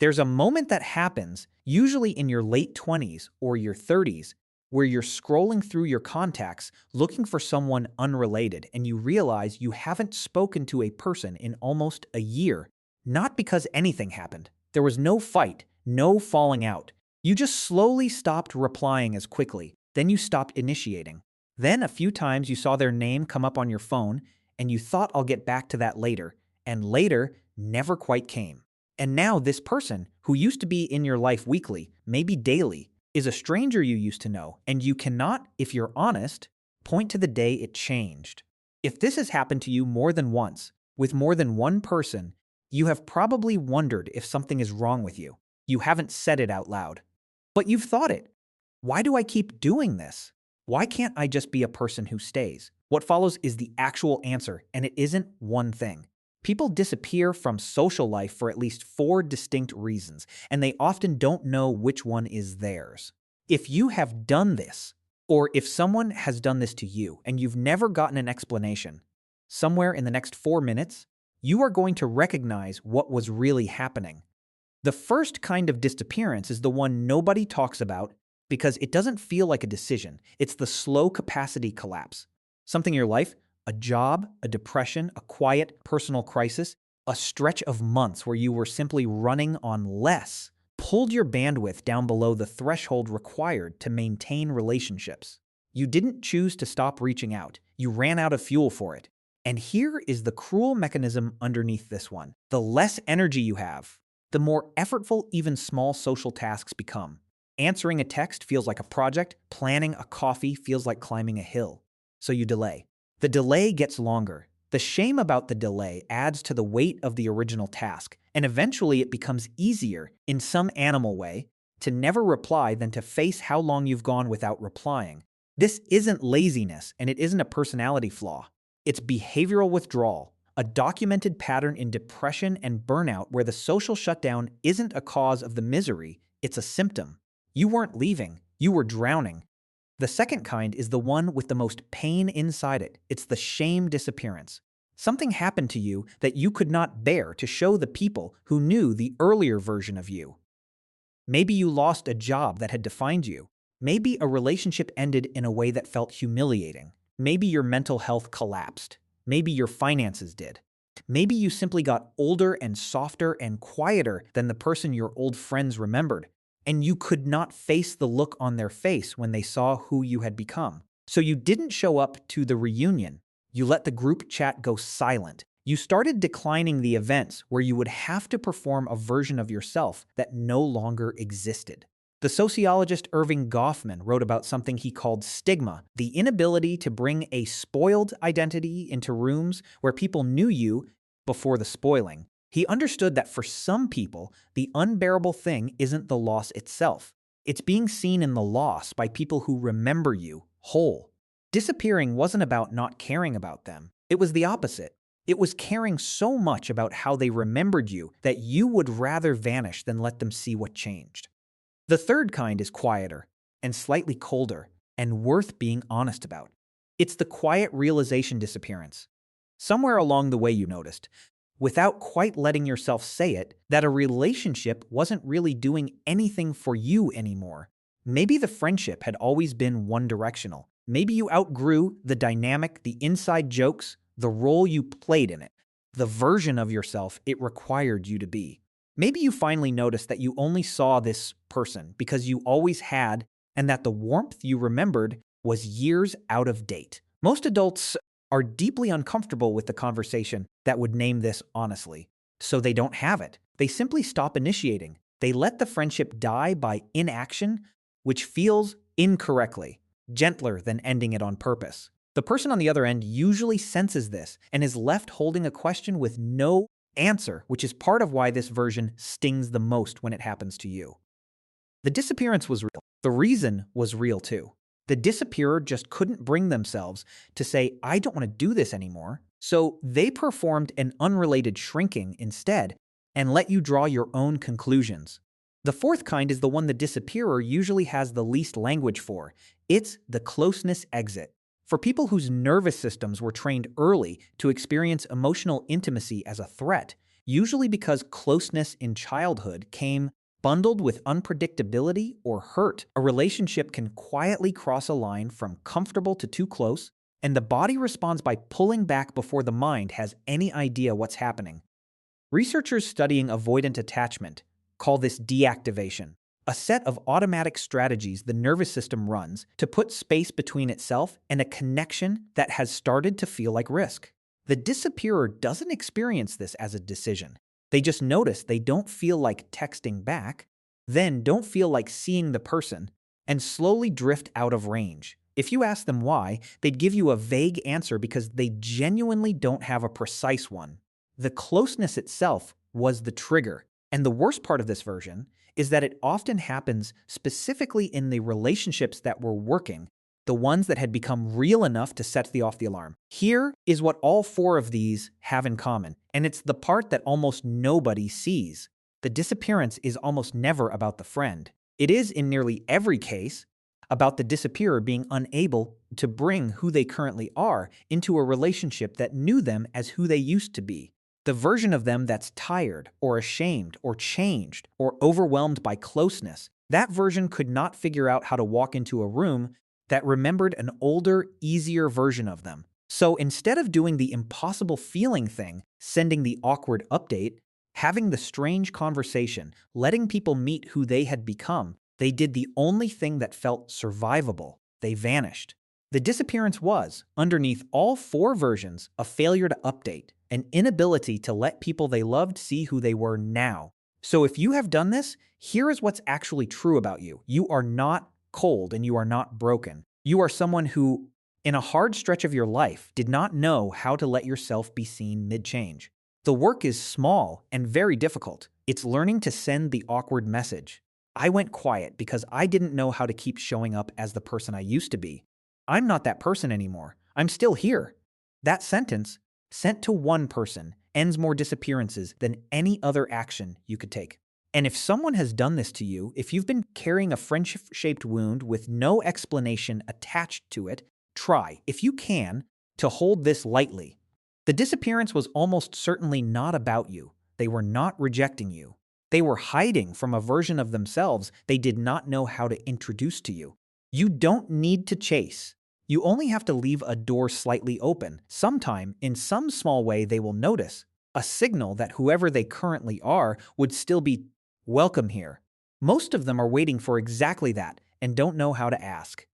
There's a moment that happens, usually in your late 20s or your 30s, where you're scrolling through your contacts looking for someone unrelated and you realize you haven't spoken to a person in almost a year. Not because anything happened. There was no fight, no falling out. You just slowly stopped replying as quickly. Then you stopped initiating. Then a few times you saw their name come up on your phone and you thought, I'll get back to that later. And later never quite came. And now this person, who used to be in your life weekly, maybe daily, is a stranger you used to know, and you cannot, if you're honest, point to the day it changed. If this has happened to you more than once, with more than one person, you have probably wondered if something is wrong with you. You haven't said it out loud. But you've thought it. Why do I keep doing this? Why can't I just be a person who stays? What follows is the actual answer, and it isn't one thing. People disappear from social life for at least 4 distinct reasons, and they often don't know which one is theirs. If you have done this, or if someone has done this to you and you've never gotten an explanation, somewhere in the next 4 minutes, you are going to recognize what was really happening. The first kind of disappearance is the one nobody talks about because it doesn't feel like a decision. It's the slow capacity collapse. Something in your life, a job, a depression, a quiet personal crisis, a stretch of months where you were simply running on less, pulled your bandwidth down below the threshold required to maintain relationships. You didn't choose to stop reaching out. You ran out of fuel for it. And here is the cruel mechanism underneath this one. The less energy you have, the more effortful even small social tasks become. Answering a text feels like a project. Planning a coffee feels like climbing a hill. So you delay. The delay gets longer. The shame about the delay adds to the weight of the original task, and eventually it becomes easier, in some animal way, to never reply than to face how long you've gone without replying. This isn't laziness, and it isn't a personality flaw. It's behavioral withdrawal, a documented pattern in depression and burnout where the social shutdown isn't a cause of the misery, it's a symptom. You weren't leaving, you were drowning. The second kind is the one with the most pain inside it. It's the shame disappearance. Something happened to you that you could not bear to show the people who knew the earlier version of you. Maybe you lost a job that had defined you. Maybe a relationship ended in a way that felt humiliating. Maybe your mental health collapsed. Maybe your finances did. Maybe you simply got older and softer and quieter than the person your old friends remembered. And you could not face the look on their face when they saw who you had become. So you didn't show up to the reunion. You let the group chat go silent. You started declining the events where you would have to perform a version of yourself that no longer existed. The sociologist Erving Goffman wrote about something he called stigma, the inability to bring a spoiled identity into rooms where people knew you before the spoiling. He understood that for some people, the unbearable thing isn't the loss itself. It's being seen in the loss by people who remember you whole. Disappearing wasn't about not caring about them. It was the opposite. It was caring so much about how they remembered you that you would rather vanish than let them see what changed. The third kind is quieter and slightly colder and worth being honest about. It's the quiet realization disappearance. Somewhere along the way you noticed, without quite letting yourself say it, that a relationship wasn't really doing anything for you anymore. Maybe the friendship had always been one-directional. Maybe you outgrew the dynamic, the inside jokes, the role you played in it, the version of yourself it required you to be. Maybe you finally noticed that you only saw this person because you always had, and that the warmth you remembered was years out of date. Most adults are deeply uncomfortable with the conversation that would name this honestly, so they don't have it. They simply stop initiating. They let the friendship die by inaction, which feels incorrectly, gentler than ending it on purpose. The person on the other end usually senses this and is left holding a question with no answer, which is part of why this version stings the most when it happens to you. The disappearance was real. The reason was real too. The disappearer just couldn't bring themselves to say, I don't want to do this anymore. So they performed an unrelated shrinking instead and let you draw your own conclusions. The fourth kind is the one the disappearer usually has the least language for. It's the closeness exit. For people whose nervous systems were trained early to experience emotional intimacy as a threat, usually because closeness in childhood came bundled with unpredictability or hurt. A relationship can quietly cross a line from comfortable to too close, and the body responds by pulling back before the mind has any idea what's happening. Researchers studying avoidant attachment call this deactivation, a set of automatic strategies the nervous system runs to put space between itself and a connection that has started to feel like risk. The disappearer doesn't experience this as a decision. They just notice they don't feel like texting back, then don't feel like seeing the person, and slowly drift out of range. If you ask them why, they'd give you a vague answer because they genuinely don't have a precise one. The closeness itself was the trigger. And the worst part of this version is that it often happens specifically in the relationships that were working, the ones that had become real enough to set off the alarm. Here is what all four of these have in common, and it's the part that almost nobody sees. The disappearance is almost never about the friend. It is, in nearly every case, about the disappearer being unable to bring who they currently are into a relationship that knew them as who they used to be. The version of them that's tired or ashamed or changed or overwhelmed by closeness, that version could not figure out how to walk into a room that remembered an older, easier version of them. So instead of doing the impossible feeling thing, sending the awkward update, having the strange conversation, letting people meet who they had become, they did the only thing that felt survivable. They vanished. The disappearance was, underneath all four versions, a failure to update, an inability to let people they loved see who they were now. So if you have done this, here is what's actually true about you. You are not cold and you are not broken. You are someone who, in a hard stretch of your life, did not know how to let yourself be seen mid-change. The work is small and very difficult. It's learning to send the awkward message. I went quiet because I didn't know how to keep showing up as the person I used to be. I'm not that person anymore. I'm still here. That sentence, sent to one person, ends more disappearances than any other action you could take. And if someone has done this to you, if you've been carrying a friendship-shaped wound with no explanation attached to it, try, if you can, to hold this lightly. The disappearance was almost certainly not about you. They were not rejecting you. They were hiding from a version of themselves they did not know how to introduce to you. You don't need to chase. You only have to leave a door slightly open. Sometime, in some small way, they will notice. A signal that whoever they currently are would still be welcome here. Most of them are waiting for exactly that and don't know how to ask.